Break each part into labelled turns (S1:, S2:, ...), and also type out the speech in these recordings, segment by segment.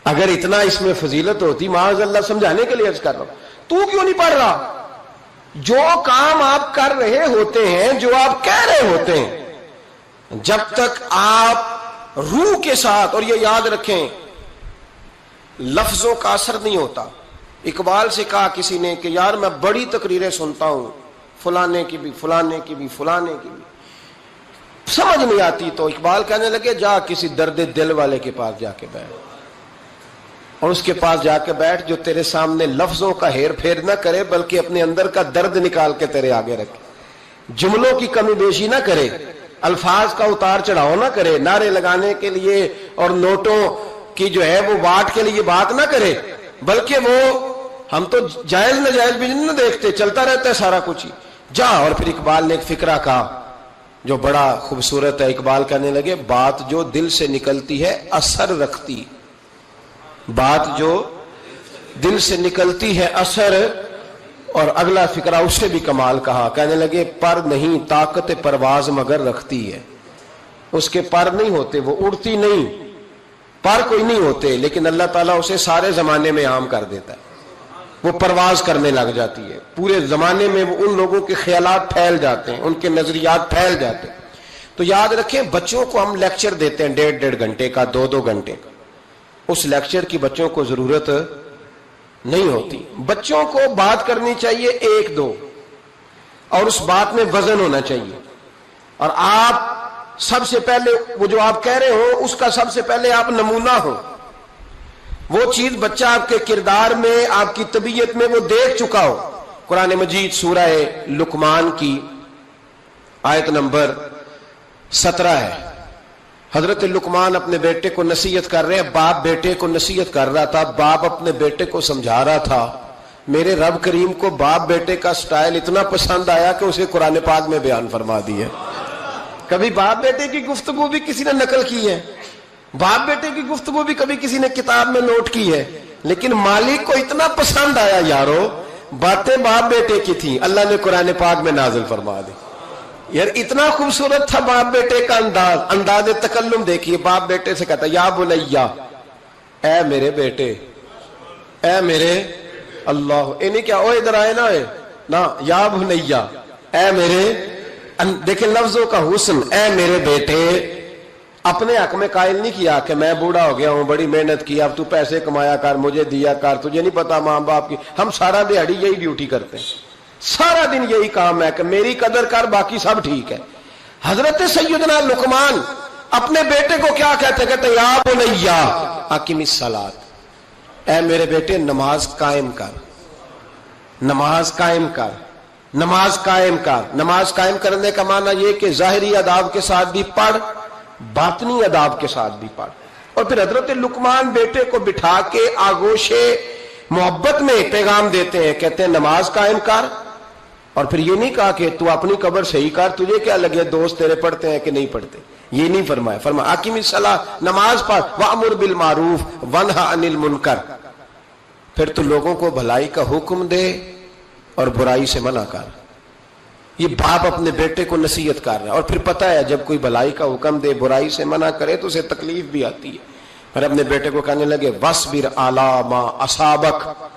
S1: اگر اتنا اس میں فضیلت ہوتی، معاذ اللہ سمجھانے کے لیے عرض کر رہا ہوں، تو کیوں نہیں پڑھ رہا؟ جو کام آپ کر رہے ہوتے ہیں، جو آپ کہہ رہے ہوتے ہیں، جب تک آپ روح کے ساتھ، اور یہ یاد رکھیں لفظوں کا اثر نہیں ہوتا۔ اقبال سے کہا کسی نے کہ یار میں بڑی تقریریں سنتا ہوں، فلانے کی بھی فلانے کی بھی فلانے کی بھی، سمجھ نہیں آتی، تو اقبال کہنے لگے جا کسی درد دل والے کے پاس جا کے بیٹھ، اور اس کے پاس جا کے بیٹھ جو تیرے سامنے لفظوں کا ہیر پھیر نہ کرے بلکہ اپنے اندر کا درد نکال کے تیرے آگے رکھے، جملوں کی کمی بیشی نہ کرے، الفاظ کا اتار چڑھاؤ نہ کرے، نعرے لگانے کے لیے اور نوٹوں کی جو ہے وہ واٹ کے لیے بات نہ کرے، بلکہ وہ ہم تو جائز ناجائز بھی نہیں دیکھتے، چلتا رہتا ہے سارا کچھ ہی، جا۔ اور پھر اقبال نے ایک فقرہ کہا جو بڑا خوبصورت ہے، اقبال کہنے لگے بات جو دل سے نکلتی ہے اثر رکھتی، بات جو دل سے نکلتی ہے اثر، اور اگلا فقرہ اس سے بھی کمال کہا، کہنے لگے پر نہیں طاقت پرواز مگر رکھتی ہے، اس کے پر نہیں ہوتے، وہ اڑتی نہیں، پر کوئی نہیں ہوتے، لیکن اللہ تعالیٰ اسے سارے زمانے میں عام کر دیتا ہے، وہ پرواز کرنے لگ جاتی ہے، پورے زمانے میں وہ ان لوگوں کے خیالات پھیل جاتے ہیں، ان کے نظریات پھیل جاتے ہیں۔ تو یاد رکھیں بچوں کو ہم لیکچر دیتے ہیں 1.5 گھنٹے کا، 2 گھنٹے کا، اس لیکچر کی بچوں کو ضرورت نہیں ہوتی، بچوں کو بات کرنی چاہیے 1-2، اور اس بات میں وزن ہونا چاہیے، اور آپ سب سے پہلے وہ جو آپ کہہ رہے ہو اس کا سب سے پہلے آپ نمونہ ہو، وہ چیز بچہ آپ کے کردار میں، آپ کی طبیعت میں وہ دیکھ چکا ہو۔ قرآن مجید سورہ لقمان کی آیت نمبر 17 ہے، حضرت لقمان اپنے بیٹے کو نصیحت کر رہے ہیں، باپ بیٹے کو نصیحت کر رہا تھا، باپ اپنے بیٹے کو سمجھا رہا تھا، میرے رب کریم کو باپ بیٹے کا سٹائل اتنا پسند آیا کہ اسے قرآن پاک میں بیان فرما دیا۔ کبھی باپ بیٹے کی گفتگو بھی کسی نے نقل کی ہے، باپ بیٹے کی گفتگو بھی کبھی کسی نے کتاب میں نوٹ کی ہے، لیکن مالک کو اتنا پسند آیا یارو، باتیں باپ بیٹے کی تھیں، اللہ نے قرآن پاک میں نازل فرما دی۔ یار اتنا خوبصورت تھا باپ بیٹے کا انداز تکلم دیکھیے، باپ بیٹے سے کہتا یا بنیا، اے میرے بیٹے، اے میرے اللہ، انہیں کیا اوہ ادھر آئے نا، یا بنیا، اے میرے، دیکھیں لفظوں کا حسن، اے میرے بیٹے، اپنے حق میں قائل نہیں کیا کہ میں بوڑھا ہو گیا ہوں، بڑی محنت کی، اب تو پیسے کمایا کر، مجھے دیا کر، تجھے نہیں پتا ماں باپ کی، ہم سارا دیہڑی یہی ڈیوٹی کرتے ہیں، سارا دن یہی کام ہے کہ میری قدر کر، باقی سب ٹھیک ہے۔ حضرت سیدنا لقمان اپنے بیٹے کو کیا کہتے یا بنیا اقم الصلاۃ، اے میرے بیٹے نماز قائم کر، نماز قائم کر، نماز قائم کر۔ نماز قائم کرنے کا معنی یہ کہ ظاہری آداب کے ساتھ بھی پڑھ، باطنی آداب کے ساتھ بھی پڑھ۔ اور پھر حضرت لقمان بیٹے کو بٹھا کے آگوش محبت میں پیغام دیتے ہیں، کہتے ہیں نماز قائم کر، اور پھر یہ نہیں کہا کہ تو اپنی قبر صحیح کر، تجھے کیا لگے دوست تیرے پڑھتے ہیں کہ نہیں پڑھتے، یہ نہیں فرمایا، فرمایا اقیم الصلاۃ، نماز پڑھ، وامر بالمعروف وانہا عن المنکر، پھر تو لوگوں کو بھلائی کا حکم دے اور برائی سے منع کر۔ یہ باپ اپنے بیٹے کو نصیحت کر رہا ہے، اور پھر پتہ ہے جب کوئی بھلائی کا حکم دے برائی سے منع کرے تو اسے تکلیف بھی آتی ہے، اور اپنے بیٹے کو کہنے لگے وَاصْبِرْ عَلَىٰ مَا أَصَابَكَ،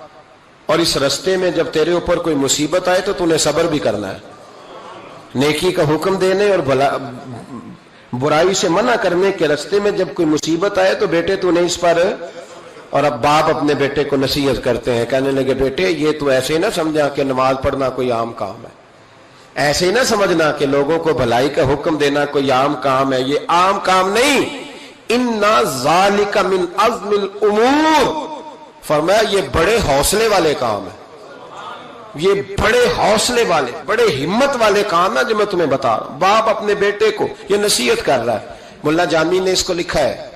S1: اور اس رستے میں جب تیرے اوپر کوئی مصیبت آئے تو تُونے صبر بھی کرنا ہے، نیکی کا حکم دینے اور برائی سے منع کرنے کے رستے میں جب کوئی مصیبت آئے تو بیٹے تو نے اس پر۔ اور اب باپ اپنے بیٹے کو نصیحت کرتے ہیں، کہنے لگے بیٹے یہ تو ایسے نہ سمجھا کہ نماز پڑھنا کوئی عام کام ہے، ایسے نہ سمجھنا کہ لوگوں کو بھلائی کا حکم دینا کوئی عام کام ہے، یہ عام کام نہیں، اِنَّ ذَلِكَ مِنْ عَزْمِ الْأُمُورِ، فرمایا یہ بڑے حوصلے والے کام ہیں، یہ بڑے حوصلے والے، بڑے ہمت والے کام ہیں جو میں تمہیں بتا رہا ہوں۔ باپ اپنے بیٹے کو یہ نصیحت کر رہا ہے۔ ملا جامی نے اس کو لکھا ہے،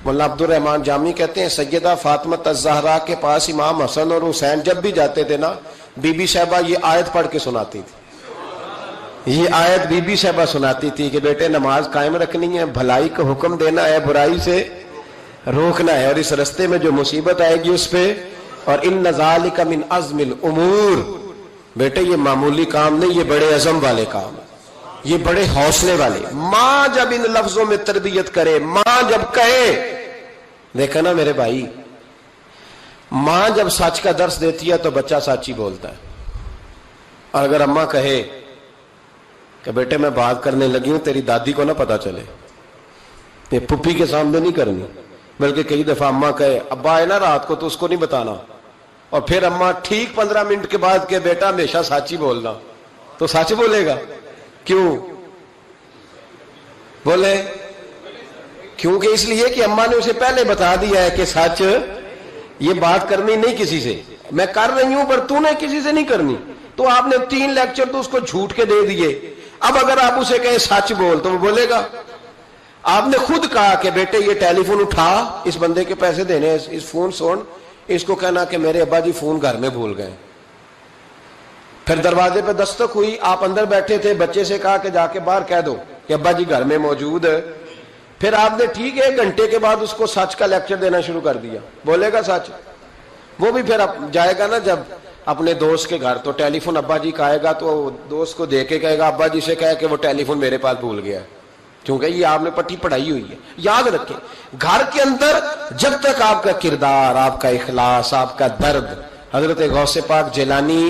S1: مولانا عبد الرحمن جامی کہتے ہیں سیدہ فاطمہ الزہرا کے پاس امام حسن اور حسین جب بھی جاتے تھے نا، بی بی صاحبہ یہ آیت پڑھ کے سناتی تھی، یہ آیت بی بی صاحبہ سناتی تھی کہ بیٹے نماز قائم رکھنی ہے، بھلائی کا حکم دینا ہے، برائی سے روکنا ہے، اور اس رستے میں جو مصیبت آئے گی اس پہ، اور ان ذالک من عزم الامور، بیٹے یہ معمولی کام نہیں، یہ بڑے عزم والے کام ہے، یہ بڑے حوصلے والے۔ ماں جب ان لفظوں میں تربیت کرے، ماں جب کہے دیکھا نا میرے بھائی، ماں جب سچ کا درس دیتی ہے تو بچہ سچ ہی بولتا ہے، اور اگر اماں کہے کہ بیٹے میں بات کرنے لگی ہوں تیری دادی کو نہ پتا چلے، یہ پھپھی کے سامنے نہیں کرنی، بلکہ کئی دفعہ اماں کہے ابا آئے نا رات کو تو اس کو نہیں بتانا، اور پھر اماں ٹھیک 15 منٹ کے بعد کہ بیٹا ہمیشہ سچ ہی بولنا، تو سچ بولے گا؟ کیوں بولے؟ کیونکہ اس لیے کہ اماں نے اسے پہلے بتا دیا ہے کہ سچ یہ بات کرنی نہیں کسی سے، میں کر رہی ہوں پر تو نے کسی سے نہیں کرنی، تو آپ نے 3 لیکچر تو اس کو جھوٹ کے دے دیے، اب اگر آپ اسے کہیں سچ بول تو وہ بولے گا؟ آپ نے خود کہا کہ بیٹے یہ ٹیلی فون اٹھا، اس بندے کے پیسے دینے، اس فون سن، اس کو کہنا کہ میرے ابا جی فون گھر میں بھول گئے۔ پھر دروازے پہ دستک ہوئی، آپ اندر بیٹھے تھے، بچے سے کہا کہ جا کے باہر کہہ دو کہ ابا جی گھر میں موجود ہے، پھر آپ نے ٹھیک 1 گھنٹے کے بعد اس کو سچ کا لیکچر دینا شروع کر دیا، بولے گا سچ؟ وہ بھی پھر جائے گا نا جب اپنے دوست کے گھر، تو ٹیلی فون ابا جی کا آئے گا تو دوست کو دے کے کہے گا ابا جی سے کہے کہ وہ ٹیلی فون میرے پاس بھول گیا ہے، کیونکہ یہ آپ نے پٹی پڑھائی ہوئی ہے۔ یاد رکھیں، گھر کے اندر جب تک آپ کا کردار، آپ کا اخلاص، آپ کا درد، حضرت غوث پاک جیلانی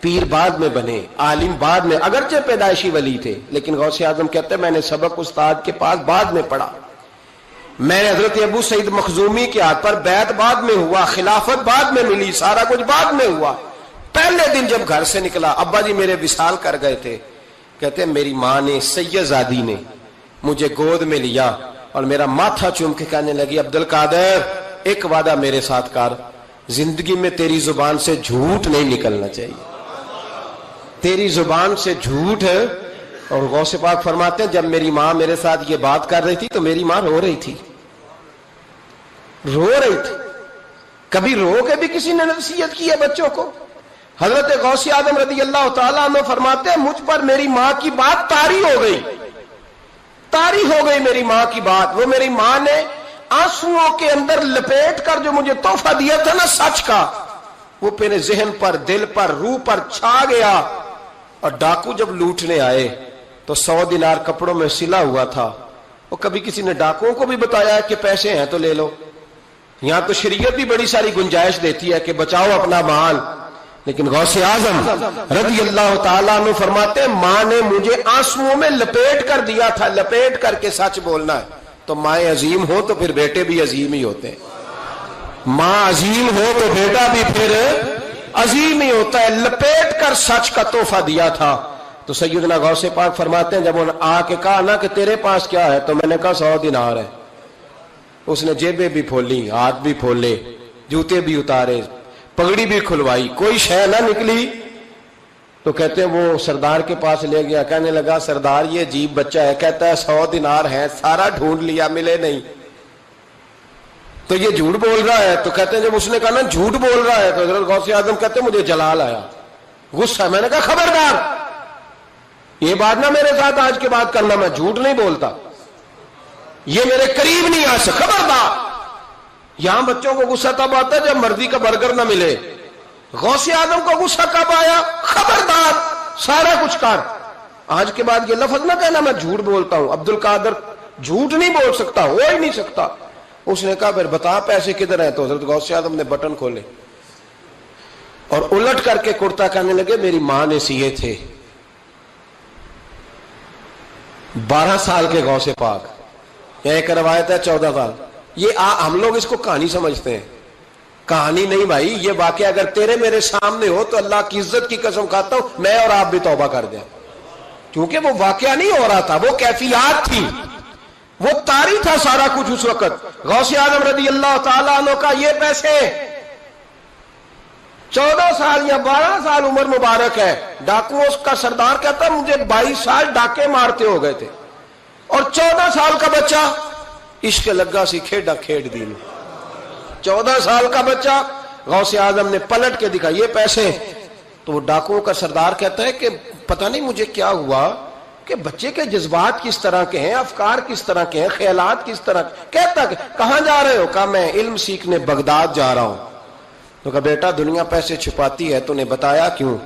S1: پیر بعد میں بنے، عالم بعد میں، اگرچہ پیدائشی ولی تھے، لیکن غوث اعظم کہتے ہیں میں نے سبق استاد کے پاس بعد میں پڑھا، میں نے حضرت ابو سعید مخزومی کے ہاتھ پر بیعت بعد میں ہوا، خلافت بعد میں ملی، سارا کچھ بعد میں ہوا۔ پہلے دن جب گھر سے نکلا، ابا جی میرے وصال کر گئے تھے، کہتے ہیں میری ماں نے، سید زادی نے مجھے گود میں لیا اور میرا ماتھا چوم کے کہنے لگی عبد القادر ایک وعدہ میرے ساتھ کر، زندگی میں تیری زبان سے جھوٹ نہیں نکلنا چاہیے، تیری زبان سے جھوٹ ہے۔ اور غوث پاک فرماتے ہیں جب میری ماں میرے ساتھ یہ بات کر رہی تھی تو میری ماں رو رہی تھی، رو رہی تھی۔ کبھی رو کے بھی کسی نے نصیحت کی ہے بچوں کو؟ حضرت غوث اعظم رضی اللہ تعالیٰ عنہ فرماتے ہیں مجھ پر میری ماں کی بات طاری ہو گئی، طاری ہو گئی میری ماں کی بات۔ وہ میری ماں نے آنسوؤں کے اندر لپیٹ کر جو مجھے تحفہ دیا تھا نا سچ کا، وہ میرے ذہن پر، دل پر، روح پر چھا گیا۔ اور ڈاکو جب لوٹنے آئے تو 100 دینار کپڑوں میں سلا ہوا تھا، وہ کبھی کسی نے ڈاکوؤں کو بھی بتایا کہ پیسے ہیں تو لے لو؟ یہاں تو شریعت بھی بڑی ساری گنجائش دیتی ہے کہ بچاؤ اپنا مال، لیکن غوث اعظم رضی اللہ تعالیٰ عنہ فرماتے ہیں ماں نے مجھے آنسوؤں میں لپیٹ کر دیا تھا، لپیٹ کر کے سچ بولنا ہے۔ تو مائیں عظیم ہو تو پھر بیٹے بھی عظیم ہی ہوتے ہیں، ماں عظیم ہو تو بیٹا بھی پھر عظیم ہی ہوتا ہے۔ لپیٹ کر سچ کا تحفہ دیا تھا۔ تو سیدنا غوث پاک فرماتے ہیں جب انہوں نے آ کے کہا نا کہ تیرے پاس کیا ہے، تو میں نے کہا 100 دینار ہے۔ اس نے جیبیں بھی کھولی، ہاتھ بھی کھولے، جوتے بھی اتارے، پگڑی بھی کھلوائی، کوئی شے نہ نکلی۔ تو کہتے ہیں وہ سردار کے پاس لے گیا، کہنے لگا سردار یہ عجیب بچہ ہے، کہتا ہے 100 دینار ہے، سارا ڈھونڈ لیا ملے نہیں، تو یہ جھوٹ بول رہا ہے۔ تو کہتے ہیں جب اس نے کہا نا جھوٹ بول رہا ہے، تو حضرت غوث اعظم کہتے ہیں مجھے جلال آیا، غصہ۔ میں نے کہا خبردار یہ بات نہ میرے ساتھ آج کے بعد کرنا، میں جھوٹ نہیں بولتا، یہ میرے قریب نہیں آ سکتا، خبردار۔ یہاں بچوں کو غصہ تب آتا ہے جب مرضی کا برگر نہ ملے، غوث اعظم کو غصہ کب آیا؟ خبردار سارا کچھ کر، آج کے بعد یہ لفظ نہ کہنا میں جھوٹ بولتا ہوں، عبد القادر جھوٹ نہیں بول سکتا، ہو ہی نہیں سکتا۔ اس نے کہا پھر بتا پیسے کدھر ہیں؟ تو حضرت غوث اعظم نے بٹن کھولے اور الٹ کر کے کرتا کہنے لگے میری ماں نے سیے تھے۔ 12 سال کے غوث پاک، ایک روایت ہے 14 سال۔ یہ ہم لوگ اس کو کہانی سمجھتے ہیں، کہانی نہیں بھائی، یہ واقعہ اگر تیرے میرے سامنے ہو تو اللہ کی عزت کی قسم کھاتا ہوں میں اور آپ بھی توبہ کر دیں، کیونکہ وہ واقعہ نہیں ہو رہا تھا، وہ کیفیات تھی، وہ طاری تھا سارا کچھ اس وقت۔ غوث اعظم رضی اللہ تعالیٰ عنہ کا یہ پیسے 14 سال یا 12 سال عمر مبارک ہے، ڈاکو اس کا سردار کہتا مجھے 22 سال ڈاکے مارتے ہو گئے تھے، اور 14 سال کا بچہ عشق لگا سی کھیڈا کھیڈ دی، 14 سال کا بچہ۔ غوث اعظم نے پلٹ کے دکھا یہ پیسے، تو وہ ڈاکوؤں کا سردار کہتا ہے کہ پتہ نہیں مجھے کیا ہوا کہ بچے کے جذبات کس طرح کے ہیں، افکار کس طرح کے ہیں، خیالات کس طرح۔ کہتا کہ کہاں جا رہے ہو؟ کہا میں علم سیکھنے بغداد جا رہا ہوں۔ تو کہا بیٹا دنیا پیسے چھپاتی ہے، تو نے بتایا کیوں؟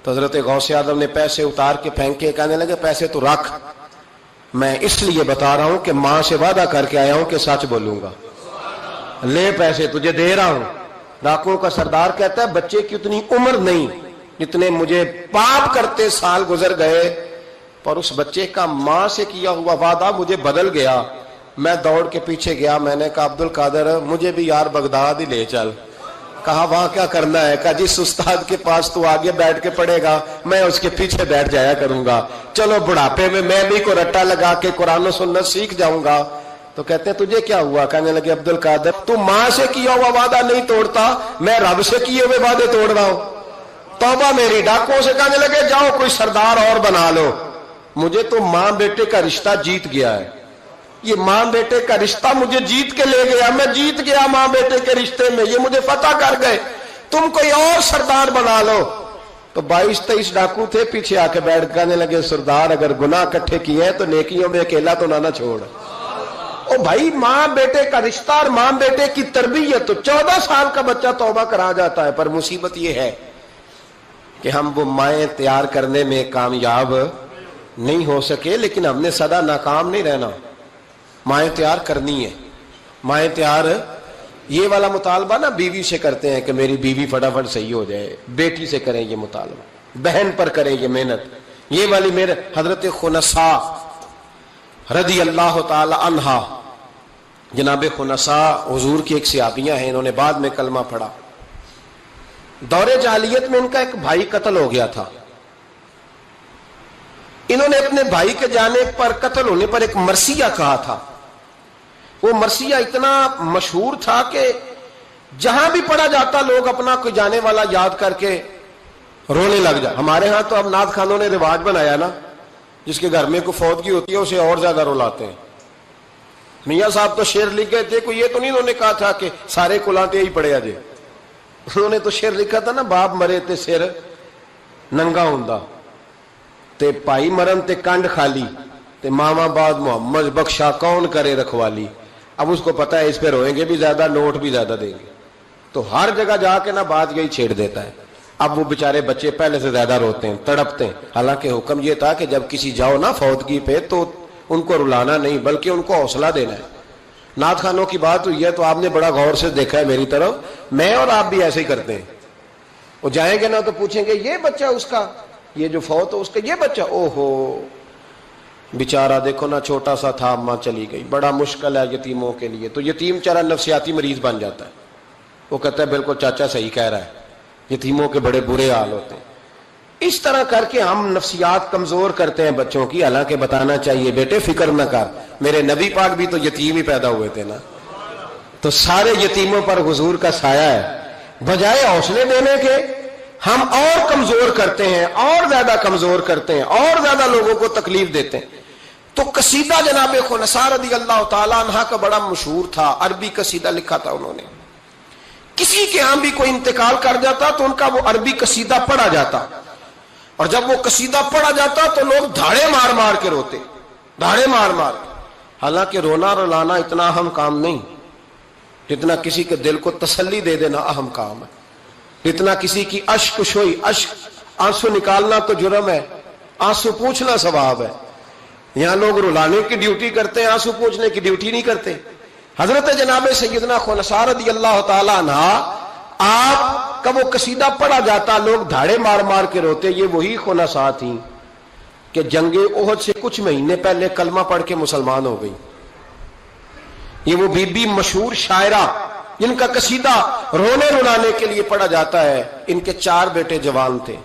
S1: تو حضرت غوث اعظم نے پیسے اتار کے پھینکے، کہنے لگے پیسے تو رکھ، میں اس لیے بتا رہا ہوں کہ ماں سے وعدہ کر کے آیا ہوں کہ سچ بولوں گا۔ لے پیسے تجھے دے رہا ہوں. ڈاکوؤں کا سردار کہتا ہے بچے کی اتنی عمر نہیں جتنے مجھے پاپ کرتے سال گزر گئے، پر اس بچے کا ماں سے کیا ہوا وعدہ مجھے بدل گیا. میں دوڑ کے پیچھے گیا، میں نے کہا عبد القادر مجھے بھی یار بغداد ہی لے چل. کہا وہاں کیا کرنا ہے؟ کہا جس استاد کے پاس تو آگے بیٹھ کے پڑھے گا میں اس کے پیچھے بیٹھ جایا کروں گا، چلو بڑھاپے میں بھی کو رٹا لگا کے قرآن و سنت سیکھ جاؤں گا. تو کہتے ہیں تجھے کیا ہوا؟ کہنے لگے عبد القادر تو ماں سے کیا ہوا وعدہ نہیں توڑتا، میں رب سے کیے ہوئے وعدے توڑ رہا ہوں. توبہ میری. ڈاکوؤں سے کہنے لگے جاؤ کوئی سردار اور بنا لو. مجھے تو ماں بیٹے کا رشتہ جیت گیا ہے، یہ ماں بیٹے کا رشتہ مجھے جیت کے لے گیا، میں جیت گیا ماں بیٹے کے رشتے میں، یہ مجھے فتح کر گئے، تم کوئی اور سردار بنا لو. تو 22-23 ڈاکو تھے، پیچھے آ کے بیٹھ کہنے لگے سردار اگر گناہ اکٹھے کیے ہیں تو نیکیوں میں اکیلا تو نہ چھوڑ. او بھائی ماں بیٹے کا رشتہ اور ماں بیٹے کی تربیت، تو 14 سال کا بچہ توبہ کرا جاتا ہے. پر مصیبت یہ ہے کہ ہم وہ مائیں تیار کرنے میں کامیاب نہیں ہو سکے، لیکن ہم نے سدا ناکام نہیں رہنا. مائیں تیار کرنی ہے. مائیں تیار، یہ والا مطالبہ نا بیوی سے کرتے ہیں کہ میری بیوی فٹافٹ صحیح ہو جائے، بیٹی سے کریں یہ مطالبہ، بہن پر کریں یہ محنت. یہ والی میرے حضرت خنساء رضی اللہ تعالی عنہا، جناب خنساء حضور کی ایک صحابیہ ہیں، انہوں نے بعد میں کلمہ پڑھا. دور جاہلیت میں ان کا ایک بھائی قتل ہو گیا تھا. انہوں نے اپنے بھائی کے جانے پر، قتل ہونے پر ایک مرثیہ کہا تھا. وہ مرثیہ اتنا مشہور تھا کہ جہاں بھی پڑھا جاتا لوگ اپنا کوئی جانے والا یاد کر کے رونے لگ جائے. ہمارے ہاں تو اب نعت خانوں نے رواج بنایا نا، جس کے گھر میں کوئی فوتگی ہوتی ہے اسے اور زیادہ رلاتے ہیں. میاں صاحب تو شعر لکھ گئے تھے، کوئی یہ تو نہیں انہوں نے کہا تھا کہ سارے کلاتے ہی پڑے اجے. انہوں نے تو شعر لکھا تھا نا، باپ مرے تے سر ننگا ہوندا تے پائی مرن تے کنڈ خالی تے ماما بعد محمد بخشا کون کرے رکھوالی. اب اس کو پتا ہے اس پہ روئیں گے بھی زیادہ، نوٹ بھی زیادہ دیں گے، تو ہر جگہ جا کے نا بات یہی چھیڑ دیتا ہے. اب وہ بیچارے بچے پہلے سے زیادہ روتے ہیں، تڑپتے ہیں. حالانکہ حکم یہ تھا کہ جب کسی جاؤ نا فوتگی پہ تو ان کو رلانا نہیں بلکہ ان کو حوصلہ دینا ہے. نعت خانوں کی بات ہوئی ہے تو آپ نے بڑا غور سے دیکھا ہے میری طرف، میں اور آپ بھی ایسے ہی کرتے ہیں. وہ جائیں گے نا تو پوچھیں گے یہ بچہ اس کا، یہ جو فوت ہو اس کا یہ بچہ، او ہو بیچارہ دیکھو نا چھوٹا سا تھا، ماں چلی گئی، بڑا مشکل ہے یتیموں کے لیے. تو یتیم چارہ نفسیاتی مریض بن جاتا ہے. وہ کہتا ہے بالکل چاچا صحیح کہہ رہا ہے، یتیموں کے بڑے برے حال ہوتے ہیں. اس طرح کر کے ہم نفسیات کمزور کرتے ہیں بچوں کی. حالانکہ بتانا چاہیے بیٹے فکر نہ کر، میرے نبی پاک بھی تو یتیم ہی پیدا ہوئے تھے نا، تو سارے یتیموں پر حضور کا سایہ ہے. بجائے حوصلے دینے کے ہم اور کمزور کرتے ہیں، اور زیادہ کمزور کرتے ہیں، اور زیادہ لوگوں کو تکلیف دیتے ہیں. تو قصیدہ جناب خنساء رضی اللہ تعالی عنہ کا بڑا مشہور تھا، عربی قصیدہ لکھا تھا انہوں نے. کسی کے ہاں بھی کوئی انتقال کر جاتا تو ان کا وہ عربی قصیدہ پڑھا جاتا، اور جب وہ قصیدہ پڑھا جاتا تو لوگ دھاڑے مار مار کے روتے، دھاڑے مار مار. حالانکہ رونا رلانا اتنا اہم کام نہیں جتنا کسی کے دل کو تسلی دے دینا اہم کام ہے. جتنا کسی کی اشک شوئی، اشک آنسو نکالنا تو جرم ہے، آنسو پوچھنا ثواب ہے. یہاں لوگ رلانے کی ڈیوٹی کرتے ہیں، آنسو پوچھنے کی ڈیوٹی نہیں کرتے. حضرت جناب سیدنا خنساء رضی اللہ تعالی عنہ، آپ کا وہ قصیدہ پڑھا جاتا لوگ دھاڑے مار مار کے روتے. یہ وہی خنساء تھیں کہ جنگ احد سے کچھ مہینے پہلے کلمہ پڑھ کے مسلمان ہو گئی. یہ وہ بی بی مشہور شاعرہ جن کا قصیدہ رونے رلانے کے لیے پڑھا جاتا ہے. ان کے 4 بیٹے جوان تھے.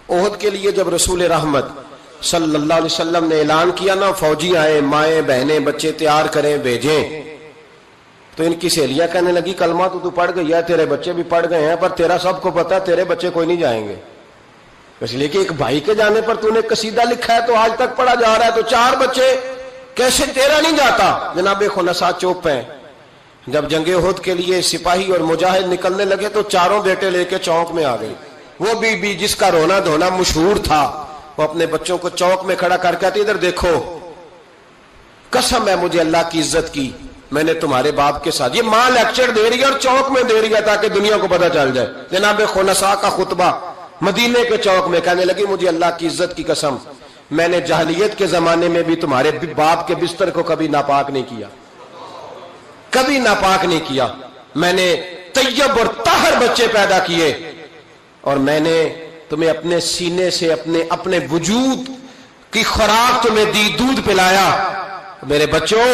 S1: احد کے لیے جب رسول رحمت صلی اللہ علیہ وسلم نے اعلان کیا نا فوجی آئے، مائیں بہنیں بچے تیار کریں بھیجیں، تو ان کی سہیلیاں کہنے لگی کلمہ تو پڑھ گئی ہے، تیرے بچے بھی پڑھ گئے ہیں، پر تیرا سب کو پتا ہے تیرے بچے کوئی نہیں جائیں گے. اس لیے کہ ایک بھائی کے جانے پر تو نے قصیدہ لکھا ہے تو آج تک پڑھا جا رہا ہے، تو 4 بچے کیسے تیرا نہیں جاتا. جناب خنساء چوپ ہیں. جب جنگ احد کے لیے سپاہی اور مجاہد نکلنے لگے تو 4 بیٹے لے کے چوک میں آ گئی. وہ بی بی جس کا رونا دھونا مشہور تھا، وہ اپنے بچوں کو چوک میں کھڑا کر کے کہتی ادھر دیکھو، قسم ہے مجھے اللہ کی عزت کی، میں نے تمہارے باپ کے ساتھ، یہ ماں لیکچر دے رہی ہے اور چوک میں دے رہی ہے تاکہ دنیا کو پتہ چل جائے. جناب خنساء کا خطبہ مدینے کے چوک میں، کہنے لگی مجھے اللہ کی عزت کی قسم، میں نے جاہلیت کے زمانے میں بھی تمہارے باپ کے بستر کو کبھی ناپاک نہیں کیا، کبھی ناپاک نہیں کیا. میں نے طیب اور طاہر بچے پیدا کیے، اور میں نے تمہیں اپنے سینے سے اپنے وجود کی خوراک تمہیں دی، دودھ پلایا۔ میرے بچوں،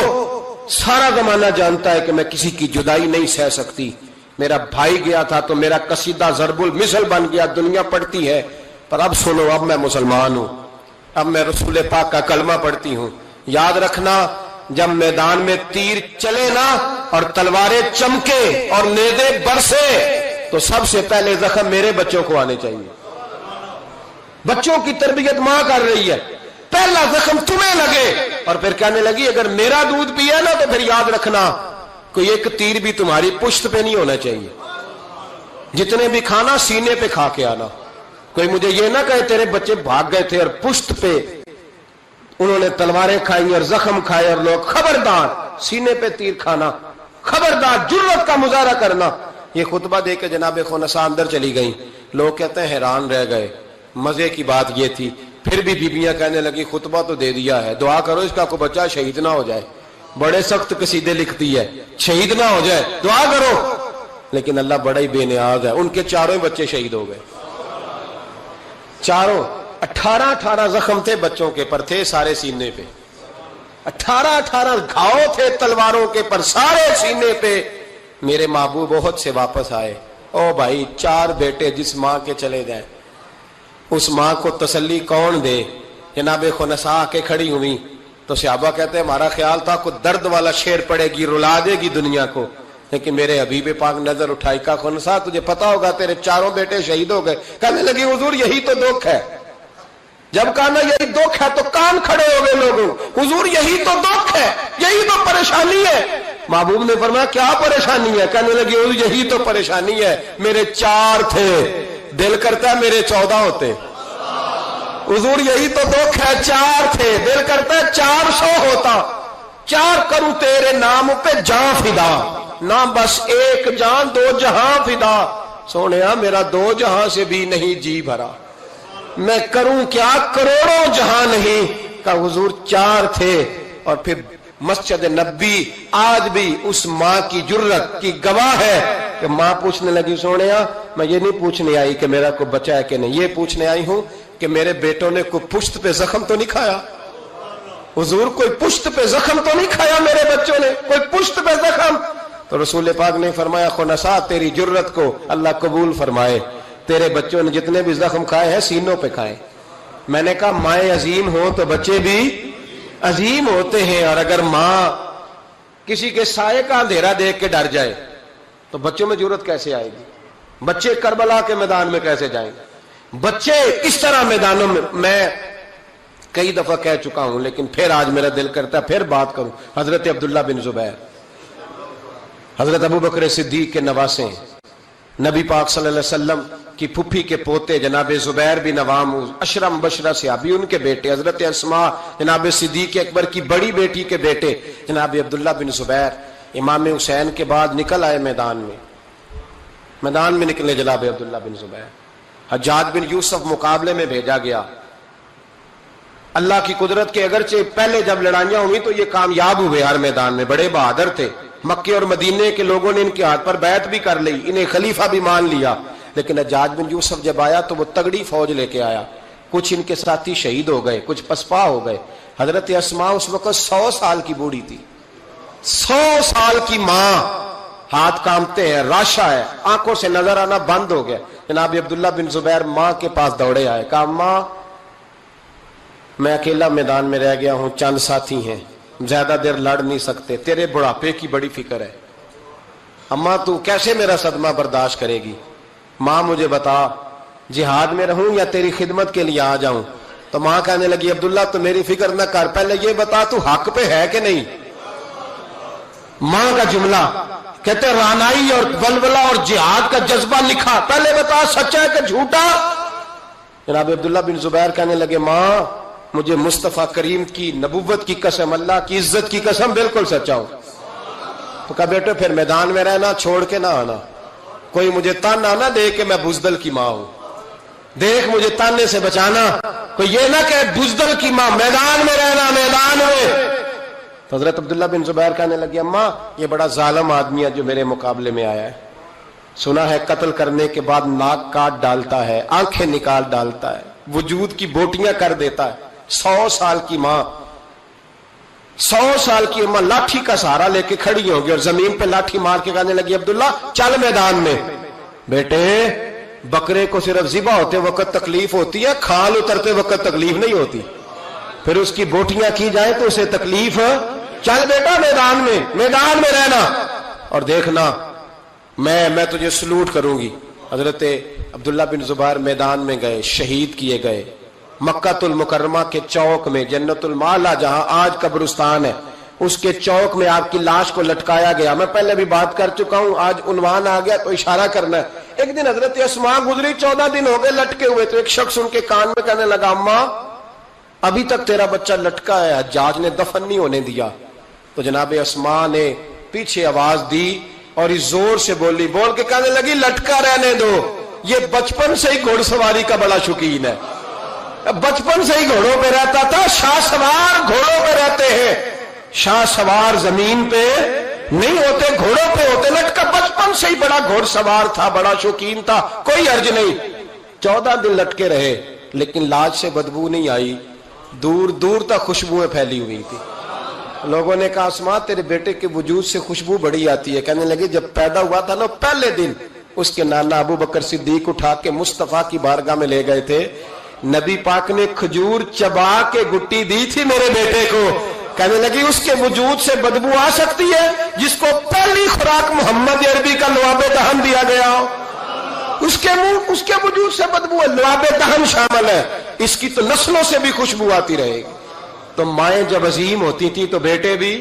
S1: سارا زمانہ جانتا ہے کہ میں کسی کی جدائی نہیں سہ سکتی۔ میرا بھائی گیا تھا تو میرا قصیدہ ضرب المثل بن گیا، دنیا پڑھتی ہے، پر اب سنو، اب میں مسلمان ہوں، اب میں رسول پاک کا کلمہ پڑھتی ہوں۔ یاد رکھنا، جب میدان میں تیر چلے نا اور تلواریں چمکے اور نیزے برسے تو سب سے پہلے زخم میرے بچوں کو آنے چاہیے۔ بچوں کی تربیت ماں کر رہی ہے، پہلا زخم تمہیں لگے، اور پھر کہنے لگی اگر میرا دودھ پیا نا تو پھر یاد رکھنا کوئی ایک تیر بھی تمہاری پشت پہ نہیں ہونا چاہیے، جتنے بھی کھانا سینے پہ کھا کے آنا۔ کوئی مجھے یہ نہ کہے تیرے بچے بھاگ گئے تھے اور پشت پہ انہوں نے تلواریں کھائی اور زخم کھائے، اور لوگ خبردار سینے پہ تیر کھانا، خبردار جرت کا مظاہرہ کرنا۔ یہ خطبہ دے کے جناب خنساء اندر چلی گئیں، لوگ کہتے ہیں حیران رہ گئے۔ مزے کی بات یہ تھی، پھر بھی بیبیاں کہنے لگی خطبہ تو دے دیا ہے، دعا کرو اس کا کوئی بچہ شہید نہ ہو جائے۔ بڑے سخت قصیدے لکھتی ہے، شہید نہ ہو جائے، دعا کرو۔ لیکن اللہ بڑا ہی بے نیاز ہے، ان کے چاروں بچے شہید ہو گئے، چاروں۔ 18 زخم تھے بچوں کے پر، تھے سارے سینے پہ، 18 گھاؤ تھے تلواروں کے پر، سارے سینے پہ۔ میرے محبوب بہت سے واپس آئے۔ او بھائی، 4 بیٹے جس ماں کے چلے جائیں، اس ماں کو تسلی کون دے؟ جناب خنساء کے کھڑی ہوئی تو صحابہ کہتے ہیں ہمارا خیال تھا کوئی درد والا شعر پڑے گی، رلا دے گی دنیا کو، لیکن میرے حبیب پاک نظر اٹھائی، کہا خنساء تجھے پتا ہوگا تیرے 4 بیٹے شہید ہو گئے۔ کہنے لگی حضور یہی تو دکھ ہے۔ جب کہا نا یہی دکھ ہے تو کان کھڑے ہو گئے لوگوں، حضور یہی تو دکھ ہے، یہی تو پریشانی ہے۔ محبوب نے فرمایا کیا پریشانی ہے؟ کہنے لگی حضور یہی تو پریشانی ہے، میرے 4 تھے، دل کرتا ہے میرے 14 ہوتے۔ حضور یہی تو دکھ ہے، 4 تھے، دل کرتا ہے 400 ہوتا۔ 4 کروں تیرے نام پہ جان فدا، نہ بس ایک جان 2 جہاں فدا۔ سونیا میرا 2 جہاں سے بھی نہیں جی بھرا، میں کروں کیا کروڑوں جہاں نہیں۔ کہ حضور 4 تھے۔ اور پھر مسجد نبی آج بھی اس ماں کی جرت کی گواہ ہے کہ ماں پوچھنے لگی سونیا میں یہ نہیں پوچھنے آئی کہ میرا کوئی بچہ ہے کہ نہیں، یہ پوچھنے آئی ہوں کہ میرے بیٹوں نے کوئی پشت پہ زخم تو نہیں کھایا؟ حضور کوئی پشت پہ زخم تو نہیں کھایا میرے بچوں نے؟ کوئی پشت پہ زخم؟ تو رسول پاک نے فرمایا خنساء تیری جرت کو اللہ قبول فرمائے، تیرے بچوں نے جتنے بھی زخم کھائے ہیں سینوں پہ کھائے۔ میں نے کہا مائیں عظیم ہو تو بچے بھی عظیم ہوتے ہیں، اور اگر ماں کسی کے سائے کا اندھیرا دیکھ کے ڈر جائے تو بچوں میں جرت کیسے آئے گی؟ بچے کربلا کے میدان میں کیسے جائیں گے؟ بچے اس طرح میدانوں میں کئی دفعہ کہہ چکا ہوں، لیکن پھر آج میرا دل کرتا ہے پھر بات کروں۔ حضرت عبداللہ بن زبیر، حضرت ابو بکر صدیق کے نواسے ہیں، نبی پاک صلی اللہ علیہ وسلم کی پھپھی کے پوتے جناب زبیر بن عوام، اشرم مبشرہ صحابی، ان کے بیٹے حضرت اسماء جناب صدیق اکبر کی بڑی بیٹی کے بیٹے جناب عبداللہ بن زبیر، امام حسین کے بعد نکل آئے میدان میں نکلے جناب عبداللہ بن زبیر۔ حجاج بن یوسف مقابلے میں بھیجا گیا، اللہ کی قدرت کے اگرچہ پہلے جب لڑائیاں ہوئی تو یہ کامیاب ہوئے، ہر میدان میں بڑے بہادر تھے، مکے اور مدینے کے لوگوں نے ان کے ہاتھ پر بیعت بھی کر لی، انہیں خلیفہ بھی مان لیا، لیکن حجاج بن یوسف جب آیا تو وہ تگڑی فوج لے کے آیا، کچھ ان کے ساتھی شہید ہو گئے، کچھ پسپا ہو گئے۔ حضرت اسماء اس وقت 100 سال کی بوڑھی تھی، 100 سال کی ماں، ہاتھ کامتے ہیں، راشا ہے، آنکھوں سے نظر آنا بند ہو گیا۔ جناب عبداللہ بن زبیر ماں کے پاس دوڑے آئے، کہا ماں میں اکیلا میدان میں رہ گیا ہوں، چند ساتھی ہیں، زیادہ دیر لڑ نہیں سکتے، تیرے بڑھاپے کی بڑی فکر ہے، اماں تو کیسے میرا صدمہ برداشت کرے گی؟ ماں مجھے بتا جہاد میں رہوں یا تیری خدمت کے لیے آ جاؤں؟ تو ماں کہنے لگی عبداللہ تو میری فکر نہ کر، پہلے یہ بتا تو حق پہ ہے کہ نہیں؟ ماں کا جملہ کہتے رانائی اور ولولہ اور جہاد کا جذبہ لکھا، پہلے بتا سچا ہے کہ جھوٹا؟ جناب عبداللہ بن زبیر کہنے لگے ماں مجھے مصطفیٰ کریم کی نبوت کی قسم، اللہ کی عزت کی قسم بالکل سچا ہوں۔ تو کہا بیٹے پھر میدان میں رہنا، چھوڑ کے نہ آنا، کوئی مجھے تانا نہ دے کہ میں بزدل کی ماں ہوں، دیکھ مجھے تانے سے بچانا، کوئی یہ نہ کہ بزدل کی ماں، میدان میں رہنا، میدان میں۔ تو حضرت عبداللہ بن زبیر کہنے لگے اماں یہ بڑا ظالم آدمی ہے جو میرے مقابلے میں آیا ہے، سنا ہے قتل کرنے کے بعد ناک کاٹ ڈالتا ہے، آنکھیں نکال ڈالتا ہے، وجود کی بوٹیاں کر دیتا ہے۔ 100 سال کی ماں، 100 سال کی ماں لاٹھی کا سہارا لے کے کھڑی ہوگی اور زمین پہ لاٹھی مار کے کہنے لگی عبداللہ چل میدان میں۔ بیٹے بکرے کو صرف ذبح ہوتے وقت تکلیف ہوتی ہے، کھال اترتے وقت تکلیف نہیں ہوتی، پھر اس کی بوٹیاں کی جائیں تو اسے تکلیف، چل بیٹا میدان میں رہنا اور دیکھنا میں تجھے سلوٹ کروں گی۔ حضرت عبداللہ بن زبیر میدان میں گئے، شہید کیے گئے۔ مکہ المکرمہ کے چوک میں، جنت المعلا جہاں آج قبرستان ہے، اس کے چوک میں آپ کی لاش کو لٹکایا گیا۔ میں پہلے بھی بات کر چکا ہوں، آج عنوان آ گیا تو اشارہ کرنا ہے۔ ایک دن حضرت اسماء گزری، 14 دن ہو گئے لٹکے ہوئے، تو ایک شخص ان کے کان میں کہنے لگا اماں ابھی تک تیرا بچہ لٹکا ہے، حجاج نے دفن نہیں ہونے دیا۔ تو جناب اسماء نے پیچھے آواز دی اور اس زور سے بول کے کہنے لگی لٹکا رہنے دو، یہ بچپن سے ہی گھوڑ سواری کا بڑا شوقین ہے، بچپن سے ہی گھوڑوں پہ رہتا تھا۔ شاہ سوار گھوڑوں پہ رہتے ہیں، شاہ سوار زمین پہ نہیں ہوتے، گھوڑوں پہ ہوتے۔ لٹکا بچپن سے ہی بڑا گھوڑ سوار تھا، بڑا شوقین تھا، کوئی حرج نہیں۔ 14 دن لٹکے رہے لیکن لاج سے بدبو نہیں آئی، دور دور تک خوشبوئیں پھیلی ہوئی تھی۔ لوگوں نے کہا اسماء تیرے بیٹے کے وجود سے خوشبو بڑی آتی ہے۔ کہنے لگے جب پیدا ہوا تھا نا پہلے دن اس کے نانا ابو بکر صدیق اٹھا کے مصطفیٰ کی بارگاہ میں لے گئے تھے، نبی پاک نے کھجور چبا کے گٹی دی تھی میرے بیٹے کو۔ کہنے لگی اس کے وجود سے بدبو آ سکتی ہے جس کو پہلی خوراک محمد عربی کا لعاب دہن دیا گیا ہو، اس کے وجود سے بدبو ہے، لعاب دہن شامل ہے، اس کی تو نسلوں سے بھی خوشبو آتی رہے گی۔ تو مائیں جب عظیم ہوتی تھی تو بیٹے بھی۔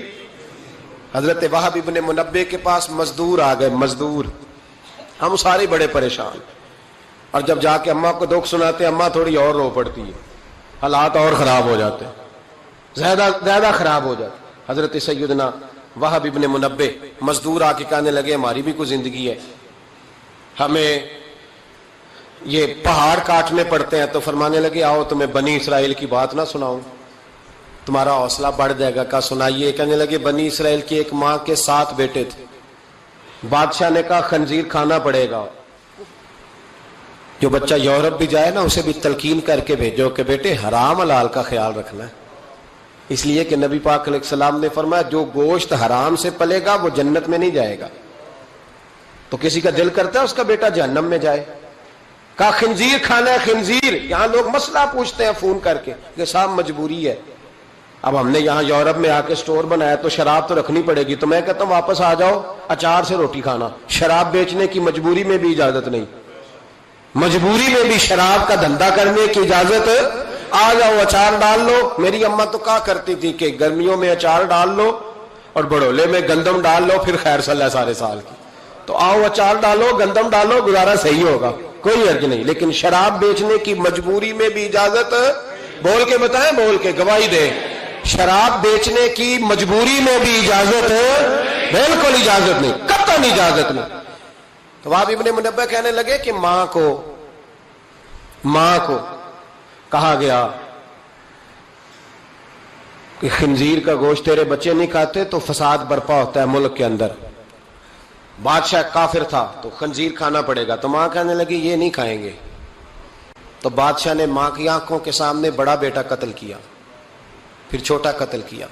S1: حضرت وہب ابن منبع کے پاس مزدور آ گئے، مزدور، ہم سارے بڑے پریشان، اور جب جا کے اماں کو دکھ سناتے اماں تھوڑی اور رو پڑتی ہے، حالات اور خراب ہو جاتے ہیں، زیادہ خراب ہو جاتے۔ حضرت سیدنا وہب ابن منبع مزدور آ کے کہنے لگے ہماری بھی کوئی زندگی ہے، ہمیں یہ پہاڑ کاٹنے پڑتے ہیں۔ تو فرمانے لگے آؤ تمہیں بنی اسرائیل کی بات نہ سناؤں، تمہارا حوصلہ بڑھ جائے گا۔ کہا سنائیے۔ کہنے لگے بنی اسرائیل کی ایک ماں کے 7 بیٹے تھے، بادشاہ نے کہا خنزیر کھانا پڑے گا، جو بچہ یورپ بھی جائے نا اسے بھی تلقین کر کے بھیجو کہ بیٹے حرام حلال کا خیال رکھنا ہے، اس لیے کہ نبی پاک علیہ السلام نے فرمایا جو گوشت حرام سے پلے گا وہ جنت میں نہیں جائے گا۔ تو کسی کا دل کرتا ہے اس کا بیٹا جہنم میں جائے؟ کہا خنزیر کھانا ہے، خنزیر۔ یہاں لوگ مسئلہ پوچھتے ہیں فون کر کے کہ صاحب مجبوری ہے، اب ہم نے یہاں یورپ میں آ کے سٹور بنایا تو شراب تو رکھنی پڑے گی، تو میں کہتا ہوں واپس آ جاؤ اچار سے روٹی کھانا، شراب بیچنے کی مجبوری میں بھی اجازت نہیں، مجبوری میں بھی شراب کا دھندا کرنے کی اجازت، آ جاؤ اچار ڈال لو۔ میری اماں تو کہا کرتی تھی کہ گرمیوں میں اچار ڈال لو اور بڑولے میں گندم ڈال لو، پھر خیر صلی اللہ سارے سال کی، تو آؤ اچار ڈالو گندم ڈالو گزارا صحیح ہوگا، کوئی حرج نہیں، لیکن شراب بیچنے کی مجبوری میں بھی اجازت، بول کے بتائیں، بول کے گواہی دیں، شراب بیچنے کی مجبوری میں بھی اجازت ہے؟ بالکل اجازت نہیں، قطعاً اجازت نہیں۔ تو وہب ابن منبع کہنے لگے کہ ماں کو کہا گیا کہ خنزیر کا گوشت تیرے بچے نہیں کھاتے تو فساد برپا ہوتا ہے ملک کے اندر۔ بادشاہ کافر تھا تو خنزیر کھانا پڑے گا، تو ماں کہنے لگی یہ نہیں کھائیں گے۔ تو بادشاہ نے ماں کی آنکھوں کے سامنے بڑا بیٹا قتل کیا، پھر چھوٹا قتل کیا۔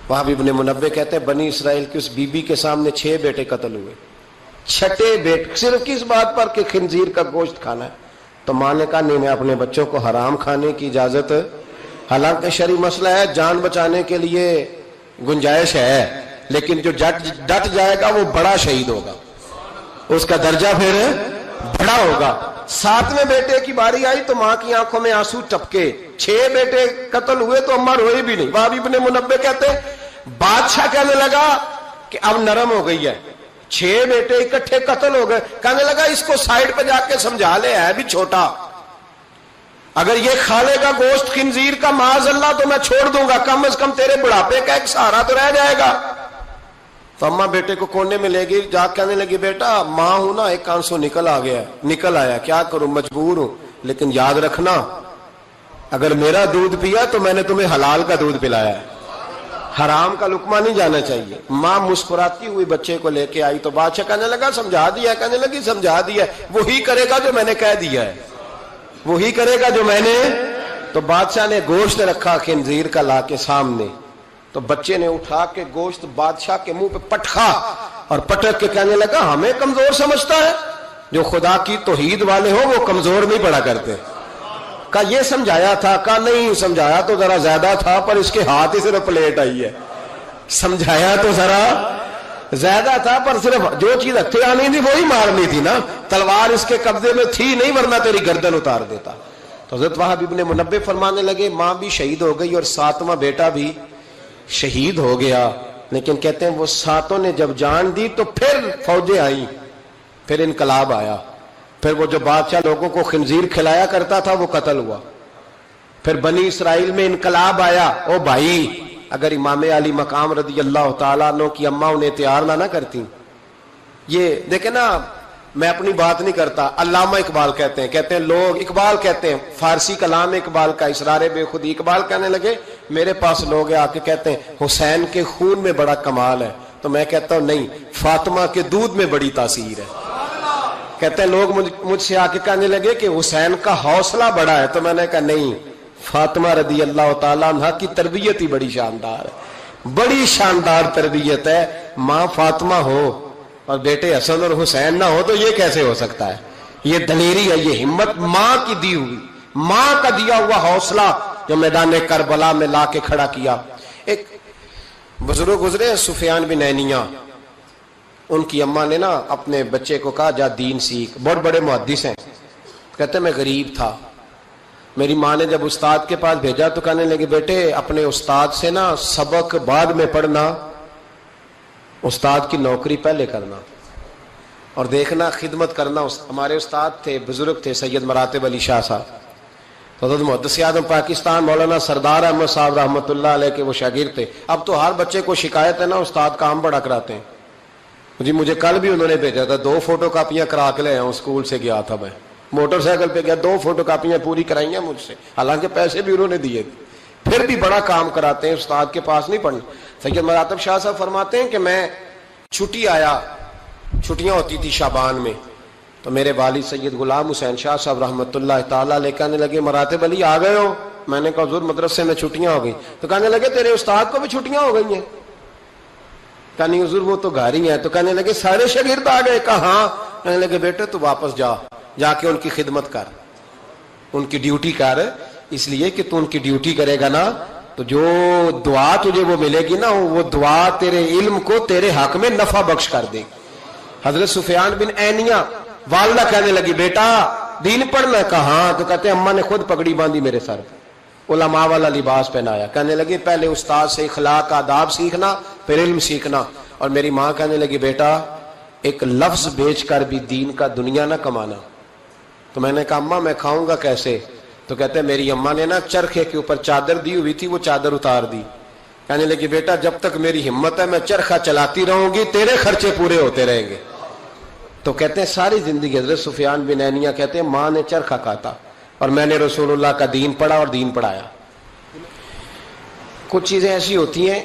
S1: وہب ابن منبع کہتے ہیں بنی اسرائیل کی اس بی بی کے سامنے 6 بیٹے قتل ہوئے، 6ٹے بیٹے صرف کس بات پر کہ خنزیر کا گوشت کھانا ہے۔ تو ماں نے کہا نہیں، میں اپنے بچوں کو حرام کھانے کی اجازت، حالانکہ شرعی مسئلہ ہے، جان بچانے کے لیے گنجائش ہے، لیکن جو ڈٹ جائے گا وہ بڑا شہید ہوگا، اس کا درجہ پھر بڑا ہوگا۔ 7ویں بیٹے کی باری آئی تو ماں کی آنکھوں میں آنسو ٹپکے، 6 بیٹے قتل ہوئے تو اماں روئی بھی نہیں۔ وہب ابن منبع کہتے بادشاہ کہنے لگا کہ اب نرم ہو گئی ہے، 6 بیٹے اکٹھے قتل ہو گئے، کہنے لگا اس کو سائڈ پہ جا کے سمجھا لے، ہے بھی چھوٹا، اگر یہ کھا لے گا گوشت خنزیر کا معاذ اللہ تو میں چھوڑ دوں گا، کم از کم تیرے بڑھاپے کا ایک سہارا تو رہ جائے گا۔ تو اماں بیٹے کو کونے میں لے گئی، جا کہنے لگی بیٹا ماں ہوں نا، ایک آنسو نکل آیا، کیا کروں، مجبور ہوں، لیکن یاد رکھنا اگر میرا دودھ پیا تو میں نے تمہیں حلال کا دودھ پلایا ہے، حرام کا لقمہ نہیں جانا چاہیے. ماں مسکراتی ہوئی بچے کو لے کے آئی تو بادشاہ کہنے لگا سمجھا دیا ہے. کہنے لگی سمجھا دیا ہے, وہی کرے گا جو میں نے کہہ دیا ہے, وہی کرے گا جو میں نے. تو بادشاہ نے گوشت رکھا خنزیر کا لا کے سامنے, تو بچے نے اٹھا کے گوشت بادشاہ کے منہ پہ پٹکا اور پٹک کے کہنے لگا ہمیں کمزور سمجھتا ہے, جو خدا کی توحید والے ہو وہ کمزور نہیں پڑا کرتے. کہا یہ سمجھایا تھا. کہا نہیں سمجھایا تو ذرا زیادہ تھا, پر اس کے ہاتھ ہی صرف پلیٹ آئی ہے. سمجھایا تو ذرا زیادہ تھا, پر صرف جو چیز ہتھے آنی تھی وہی مارنی تھی نا, تلوار اس کے قبضے میں تھی نہیں, ورنہ تیری گردن اتار دیتا. تو حضرت وہب ابن منبہ فرمانے لگے ماں بھی شہید ہو گئی اور ساتواں بیٹا بھی شہید ہو گیا, لیکن کہتے ہیں وہ ساتوں نے جب جان دی تو پھر فوجیں آئیں, پھر انقلاب آیا, پھر وہ جو بادشاہ لوگوں کو خنزیر کھلایا کرتا تھا وہ قتل ہوا, پھر بنی اسرائیل میں انقلاب آیا. او بھائی اگر امام علی مقام رضی اللہ تعالیٰ عنہ کی اماں انہیں تیار نہ کرتی. یہ دیکھیں نا, میں اپنی بات نہیں کرتا, علامہ اقبال کہتے ہیں لوگ, اقبال کہتے ہیں فارسی کلام اقبال کا اسرار بے خودی, اقبال کہنے لگے میرے پاس لوگ آ کے کہتے ہیں حسین کے خون میں بڑا کمال ہے, تو میں کہتا ہوں نہیں, فاطمہ کے دودھ میں بڑی تاثیر ہے. کہتے ہیں لوگ مجھ سے آ کے کہنے لگے کہ حسین کا حوصلہ بڑا ہے, تو میں نے کہا نہیں, فاطمہ رضی اللہ تعالیٰ عنہ کی تربیت ہی بڑی شاندار ہے, بڑی شاندار تربیت ہے. ماں فاطمہ ہو اور بیٹے حسن اور حسین نہ ہو تو یہ کیسے ہو سکتا ہے؟ یہ دلیری ہے, یہ ہمت ماں کی دی ہوئی, ماں کا دیا ہوا حوصلہ جو میدان کربلا میں لا کے کھڑا کیا. ایک بزرگ گزرے سفیان بن عینیہ, ان کی اماں نے نا اپنے بچے کو کہا جا دین سیکھ, بہت بڑے محدث ہیں. کہتے میں غریب تھا, میری ماں نے جب استاد کے پاس بھیجا تو کہنے لگے بیٹے اپنے استاد سے نا سبق بعد میں پڑھنا, استاد کی نوکری پہلے کرنا اور دیکھنا خدمت کرنا. ہمارے استاد تھے, بزرگ تھے, سید مراتب علی شاہ صاحب, حضرت محدث اعظم پاکستان مولانا سردار احمد صاحب رحمۃ اللہ علیہ کے وہ شاگرد تھے. اب تو ہر بچے کو شکایت ہے نا استاد کام بڑا کراتے ہیں. جی مجھے کل بھی انہوں نے بھیجا تھا, 2 فوٹو کاپیاں کرا کے لے آؤں, اسکول سے گیا تھا میں, موٹر سائیکل پہ گیا, 2 فوٹو کاپیاں پوری کرائی ہیں مجھ سے, حالانکہ پیسے بھی انہوں نے دیے, پھر بھی بڑا کام کراتے ہیں, استاد کے پاس نہیں پڑھنا. سید مراتب شاہ صاحب فرماتے ہیں کہ میں چھٹی آیا, چھٹیاں ہوتی تھی شعبان میں, تو میرے والد سید غلام حسین شاہ صاحب رحمۃ اللہ تعالیٰ لے کہنے لگے مراتب علی آ گئے ہو؟ میں نے کہا حضور مدرسے میں چھٹیاں ہو گئی. تو کہنے لگے تیرے استاد کو بھی چھٹیاں ہو گئی ہیں؟ کہا نہیں حضور وہ تو گھر ہی ہیں. تو کہنے لگے سارے شاگرد آ گئے؟ کہا ہاں. کہنے لگے بیٹے تو واپس جا کے ان کی خدمت کر, ان کی ڈیوٹی کر, اس لیے کہ تو ان کی ڈیوٹی کرے گا نا تو جو دعا تجھے وہ ملے گی نا, وہ دعا تیرے علم کو تیرے حق میں نفع بخش کر دے. حضرت سفیان بن عینیہ والدہ کہنے لگی بیٹا دین پڑھنا؟ کہا ہاں. تو کہتے ہیں اماں نے خود پگڑی باندھی میرے سر پہ, علماء والا لباس پہنایا. کہنے لگے پہلے استاد سے اخلاق آداب سیکھنا, پھر علم سیکھنا. اور میری ماں کہنے لگی بیٹا ایک لفظ بیچ کر بھی دین کا دنیا نہ کمانا. تو میں نے کہا اماں میں کھاؤں گا کیسے؟ تو کہتے ہیں میری اماں نے نا چرخے کے اوپر چادر دی ہوئی تھی, وہ چادر اتار دی. کہنے لگی بیٹا جب تک میری ہمت ہے میں چرخہ چلاتی رہوں گی, تیرے خرچے پورے ہوتے رہیں گے. تو کہتے ہیں ساری زندگی حضرت سفیان بن عینیہ کہتے ہیں ماں نے چرخہ کاتا اور میں نے رسول اللہ کا دین پڑھا اور دین پڑھایا. کچھ چیزیں ایسی ہوتی ہیں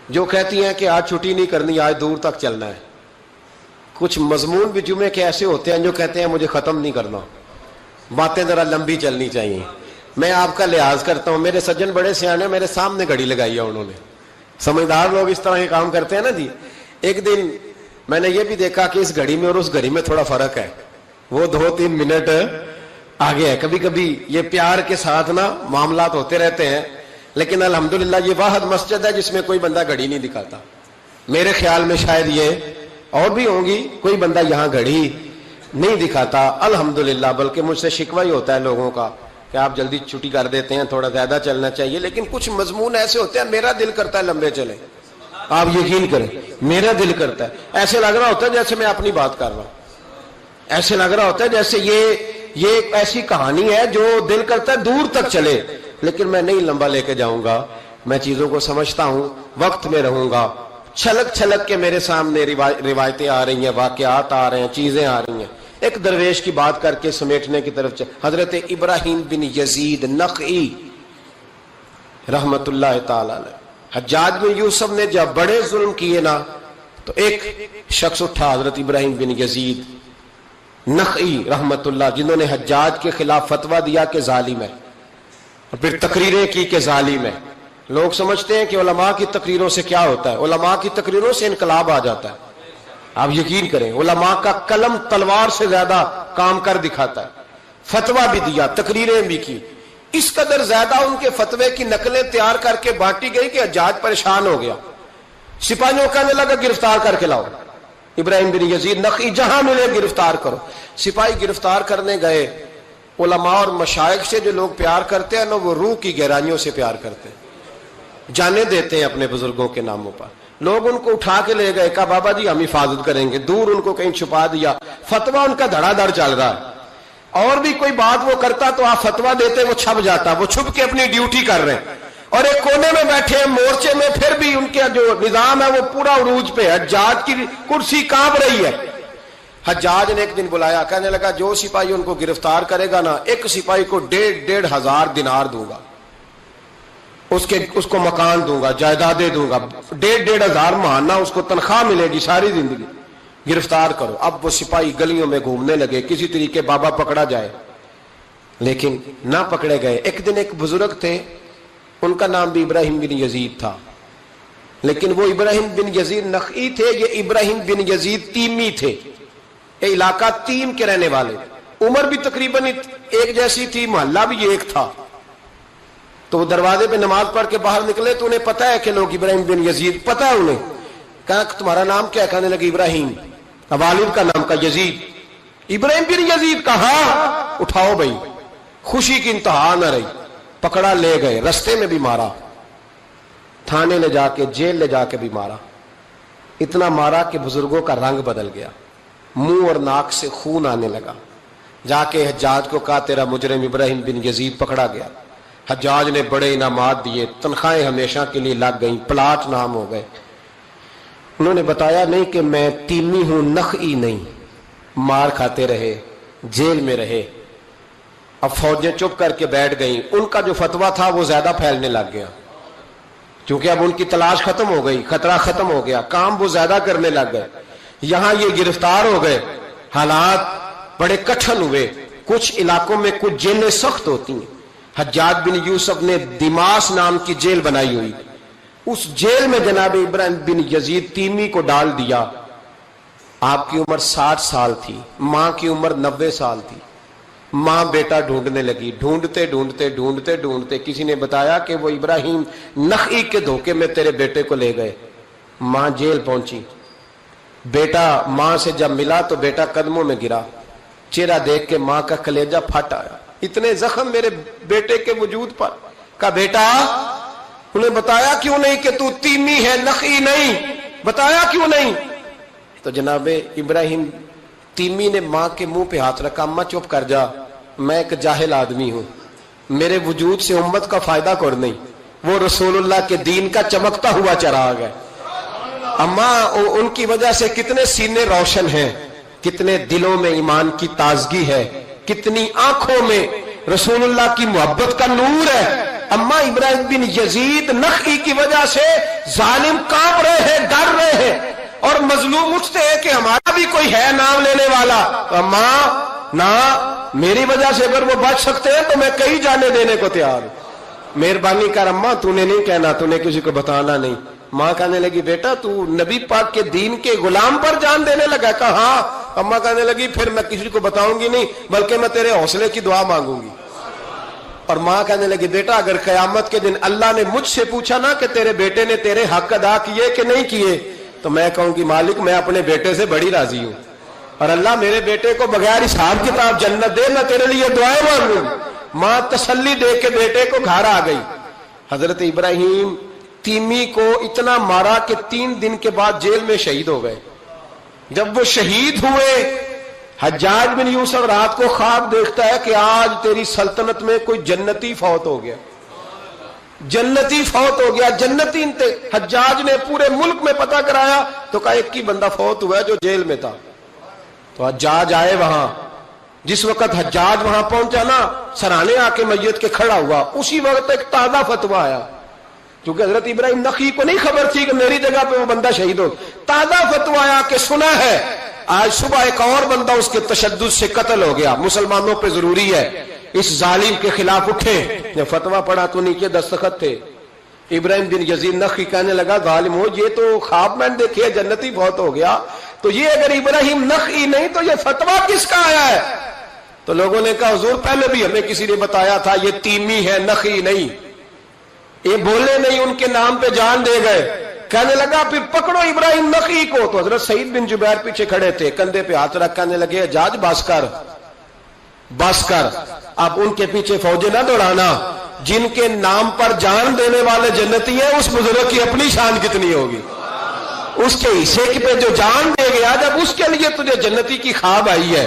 S1: جو کہتی ہیں کہ آج چھٹی نہیں کرنی, آج دور تک چلنا ہے. کچھ مضمون بھی جمعے کے ایسے ہوتے ہیں جو کہتے ہیں مجھے ختم نہیں کرنا, باتیں ذرا لمبی چلنی چاہیے. میں آپ کا لحاظ کرتا ہوں, میرے سجن بڑے سیانے, میرے سامنے گھڑی لگائی ہے انہوں نے, سمجھدار لوگ اس طرح کے کام کرتے ہیں نا جی. ایک دن میں نے یہ بھی دیکھا کہ اس گھڑی میں اور اس گھڑی میں تھوڑا فرق ہے, وہ 2-3 منٹ آگے ہے. کبھی کبھی یہ پیار کے ساتھ نا معاملات ہوتے رہتے ہیں, لیکن الحمدللہ یہ واحد مسجد ہے جس میں کوئی بندہ گھڑی نہیں دکھاتا. میرے خیال میں شاید یہ اور بھی ہوں گی, کوئی بندہ یہاں گھڑی نہیں دکھاتا الحمدللہ. بلکہ مجھ سے شکوہ ہی ہوتا ہے لوگوں کا کہ آپ جلدی چھٹی کر دیتے ہیں, تھوڑا زیادہ چلنا چاہیے. لیکن کچھ مضمون ایسے ہوتے ہیں میرا دل کرتا ہے لمبے چلیں, آپ یقین کریں میرا دل کرتا ہے. ایسے لگ رہا ہوتا ہے جیسے میں اپنی بات کر رہا ہوں, ایسے لگ رہا ہوتا ہے جیسے یہ ایسی کہانی ہے جو دل کرتا ہے دور تک چلے, لیکن میں نہیں لمبا لے کے جاؤں گا. میں چیزوں کو سمجھتا ہوں, وقت میں رہوں گا. چھلک چھلک کے میرے سامنے روایتیں آ رہی ہیں, واقعات آ رہے ہیں, چیزیں آ رہی ہیں. ایک درویش کی بات کر کے سمیٹنے کی طرف حضرت ابراہیم بن یزید نخعی رحمت اللہ تعالی علیہ, حجاج بن یوسف نے جب بڑے ظلم کیے نا تو ایک شخص اٹھا حضرت ابراہیم بن یزید نخعی رحمت اللہ، جنہوں نے حجاج کے خلاف فتویٰ دیا کہ ظالم ہے، اور پھر تقریریں کی کہ ظالم ہے۔ لوگ سمجھتے ہیں کہ علماء کی تقریروں سے کیا ہوتا ہے، علماء کی تقریروں سے انقلاب آ جاتا ہے۔ آپ یقین کریں، علماء کا قلم تلوار سے زیادہ کام کر دکھاتا ہے۔ فتویٰ بھی دیا، تقریریں بھی کی، اس قدر زیادہ ان کے فتوے کی نقلیں تیار کر کے بانٹی گئی کہ حجاج پریشان ہو گیا۔ سپاہیوں کہنے لگا گرفتار کر کے لاؤ ابراہیم بن یزید نخعی، جہاں ملے گرفتار کرو۔ سپاہی گرفتار کرنے گئے۔ علماء اور مشائخ سے جو لوگ پیار کرتے ہیں نا، وہ روح کی گہرائیوں سے پیار کرتے ہیں، جانے دیتے ہیں اپنے بزرگوں کے ناموں پر۔ لوگ ان کو اٹھا کے لے گئے، کہا بابا جی ہم حفاظت کریں گے، دور ان کو کہیں چھپا دیا۔ فتویٰ ان کا دھڑا دھڑ چل رہا ہے، اور بھی کوئی بات وہ کرتا تو آپ فتویٰ دیتے، وہ چھپ جاتا، وہ چھپ کے اپنی ڈیوٹی کر رہے ہیں، اور ایک کونے میں بیٹھے ہیں مورچے میں، پھر بھی ان کا جو نظام ہے وہ پورا عروج پہ ہے، حجاج کی کرسی کانپ رہی ہے۔ حجاج نے ایک دن بلایا، کہنے لگا جو سپاہی ان کو گرفتار کرے گا نا، ایک سپاہی کو 1,500 دینار دوں گا، اس کو مکان دوں گا، جائیدادیں دوں گا، 1,500 ماہانہ اس کو تنخواہ ملے گی ساری زندگی، گرفتار کرو۔ اب وہ سپاہی گلیوں میں گھومنے لگے، کسی طریقے بابا پکڑا جائے، لیکن نہ پکڑے گئے۔ ایک دن ایک بزرگ تھے، ان کا نام بھی ابراہیم بن یزید تھا، لیکن وہ ابراہیم بن یزید نخعی تھے، یہ ابراہیم بن یزید تیمی تھے، یہ علاقہ تیم کے رہنے والے، عمر بھی تقریباً ایک جیسی تھی، محلہ بھی ایک تھا۔ تو وہ دروازے پہ نماز پڑھ کے باہر نکلے تو انہیں پتا ہے کہ لوگ ابراہیم بن یزید، پتا ہے انہیں۔ کہا تمہارا نام کیا ہے؟ کہنے لگے ابراہیم، والد کا نام کا یزید۔ ابراہیم بن یزید کہا اٹھاؤ بھائی، خوشی کی انتہا نہ رہی، پکڑا لے گئے، رستے میں بھی مارا، تھانے لے جا کے، جیل لے جا کے بھی مارا، اتنا مارا کہ بزرگوں کا رنگ بدل گیا، منہ اور ناک سے خون آنے لگا۔ جا کے حجاج کو کہا تیرا مجرم ابراہیم بن یزید پکڑا گیا۔ حجاج نے بڑے انعامات دیے، تنخواہیں ہمیشہ کے لیے لگ گئیں، پلاٹ نام ہو گئے۔ انہوں نے بتایا نہیں کہ میں تیمی ہوں، نخعی نہیں۔ مار کھاتے رہے، جیل میں رہے۔ اب فوجیں چپ کر کے بیٹھ گئیں، ان کا جو فتویٰ تھا وہ زیادہ پھیلنے لگ گیا، کیونکہ اب ان کی تلاش ختم ہو گئی، خطرہ ختم ہو گیا، کام وہ زیادہ کرنے لگ گئے۔ یہاں یہ گرفتار ہو گئے، حالات بڑے کٹھن ہوئے۔ کچھ علاقوں میں کچھ جیلیں سخت ہوتی ہیں۔ حجاج بن یوسف نے دماس نام کی جیل بنائی ہوئی، اس جیل میں جناب ابراہیم بن یزید تیمی کو ڈال دیا۔ آپ کی عمر 60 سال تھی، ماں کی عمر 90 سال تھی۔ ماں بیٹا ڈھونڈنے لگی، ڈھونڈتے ڈھونڈتے ڈھونڈتے ڈھونڈتے کسی نے بتایا کہ وہ ابراہیم نخعی کے دھوکے میں تیرے بیٹے کو لے گئے۔ ماں جیل پہنچی، بیٹا ماں سے جب ملا تو بیٹا قدموں میں گرا، چہرہ دیکھ کے ماں کا کلیجہ پھٹ آیا، اتنے زخم میرے بیٹے کے وجود پر۔ کہا بیٹا، انہیں بتایا کیوں نہیں کہ تو تیمی ہے، نخعی نہیں، بتایا کیوں نہیں؟ تو جناب ابراہیم تیمی نے ماں کے منہ پہ ہاتھ رکھا، اماں چپ کر جا، میں ایک جاہل آدمی ہوں، میرے وجود سے امت کا فائدہ کوئی نہیں، وہ رسول اللہ کے دین کا چمکتا ہوا چراغ ہے۔ اماں ان کی وجہ سے کتنے سینے روشن ہیں، کتنے دلوں میں ایمان کی تازگی ہے، کتنی آنکھوں میں رسول اللہ کی محبت کا نور ہے۔ اماں ابراہیم بن یزید نخعی کی وجہ سے ظالم کانپ رہے ہیں، ڈر رہے ہیں، اور مظلوم اٹھتے ہیں کہ ہمارا بھی کوئی ہے نام لینے والا۔ اماں نہ، میری وجہ سے اگر وہ بچ سکتے ہیں تو میں کئی جانے دینے کو تیار ہوں، مہربانی کر اماں، تو نے نہیں کہنا، تو نے کسی کو بتانا نہیں۔ ماں کہنے لگی بیٹا تو نبی پاک کے دین کے غلام پر جان دینے لگا؟ کہا ہاں۔ اماں کہنے لگی پھر میں کسی کو بتاؤں گی نہیں، بلکہ میں تیرے حوصلے کی دعا مانگوں گی۔ اور ماں کہنے لگی بیٹا اگر قیامت کے دن اللہ نے مجھ سے پوچھا نا کہ تیرے بیٹے نے تیرے حق ادا کیے کہ نہیں کیے، تو میں کہوں گی مالک میں اپنے بیٹے سے بڑی راضی ہوں، اور اللہ میرے بیٹے کو بغیر حساب کتاب جنت دے، میں تیرے لیے دعائیں مانگوں۔ ماں تسلی دے کے بیٹے کو گھر آ گئی۔ حضرت ابراہیم تیمی کو اتنا مارا کہ 3 دن کے بعد جیل میں شہید ہو گئے۔ جب وہ شہید ہوئے، حجاج بن یوسف رات کو خواب دیکھتا ہے کہ آج تیری سلطنت میں کوئی جنتی فوت ہو گیا، جنتی فوت ہو گیا، جنتی انتے۔ حجاج نے پورے ملک میں پتہ کرایا تو کہا ایک ہی بندہ فوت ہوا ہے جو جیل میں تھا۔ تو حجاج آئے وہاں، جس وقت حجاج وہاں پہنچا نا، سرانے آ کے میت کے کھڑا ہوا، اسی وقت ایک تازہ فتویٰ آیا، چونکہ حضرت ابراہیم نخعی کو نہیں خبر تھی کہ میری جگہ پہ وہ بندہ شہید ہو. تازہ فتویٰ آیا کہ سنا ہے آج صبح ایک اور بندہ اس کے تشدد سے قتل ہو گیا, مسلمانوں پہ ضروری ہے اس ظالم کے خلاف اٹھیں. جب فتویٰ پڑھا تو نیچے دستخط تھے. ابراہیم بن یزید نخعی کہنے لگا ظالم ہو, یہ تو خواب میں نے دیکھے جنتی بہت ہو گیا, تو یہ اگر ابراہیم نخعی نہیں تو یہ فتویٰ کس کا آیا ہے؟ تو لوگوں نے کہا حضور پہلے بھی ہمیں کسی نے بتایا تھا یہ تیمی ہے نخعی نہیں. یہ بولے نہیں, ان کے نام پہ جان دے گئے. کہنے لگا پھر پکڑو ابراہیم نخعی کو. تو حضرت سعید بن جبیر پیچھے کھڑے تھے, کندھے پہ ہاتھ رکھ کہنے لگے حجاج بس کر بس کر, اب ان کے پیچھے فوجیں نہ دوڑانا. جن کے نام پر جان دینے والے جنتی ہیں اس بزرگ کی اپنی شان کتنی ہوگی, اس کے حصے پہ جو جان دے گیا جب اس کے لیے تجھے جنتی کی خواب آئی ہے.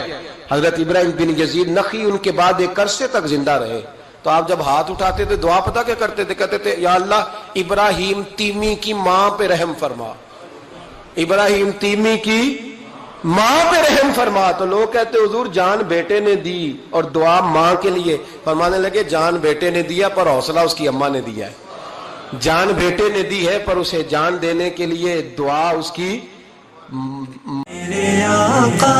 S1: حضرت ابراہیم بن یزید نخعی ان کے بعد ایک عرصے تک زندہ رہے. تو آپ جب ہاتھ اٹھاتے تھے دعا پتہ کیا کرتے تھے؟ کہتے تھے یا اللہ ابراہیم تیمی کی ماں پہ رحم فرما, ابراہیم تیمی کی ماں پہ رحم فرما. تو لوگ کہتے حضور جان بیٹے نے دی اور دعا ماں کے لیے. فرمانے لگے جان بیٹے نے دیا پر حوصلہ اس کی اماں نے دیا ہے. جان بیٹے نے دی ہے پر اسے جان دینے کے لیے دعا اس کی.
S2: میرے آقا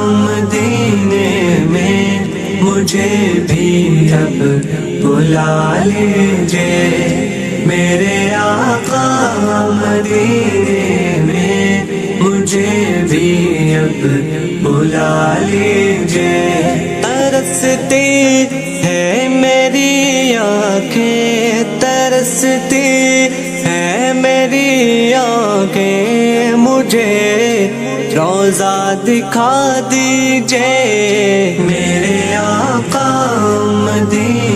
S2: مدینے میں مجھے بھی اب بلا لیجئے. میرے آقا مدینے میں مجھے بھی اب بلا لیجئے. ترستی ہے میری آنکھیں, ترستی ہے میری آنکھیں, مجھے روضہ دکھا دیجئے. میرے آقا مدینے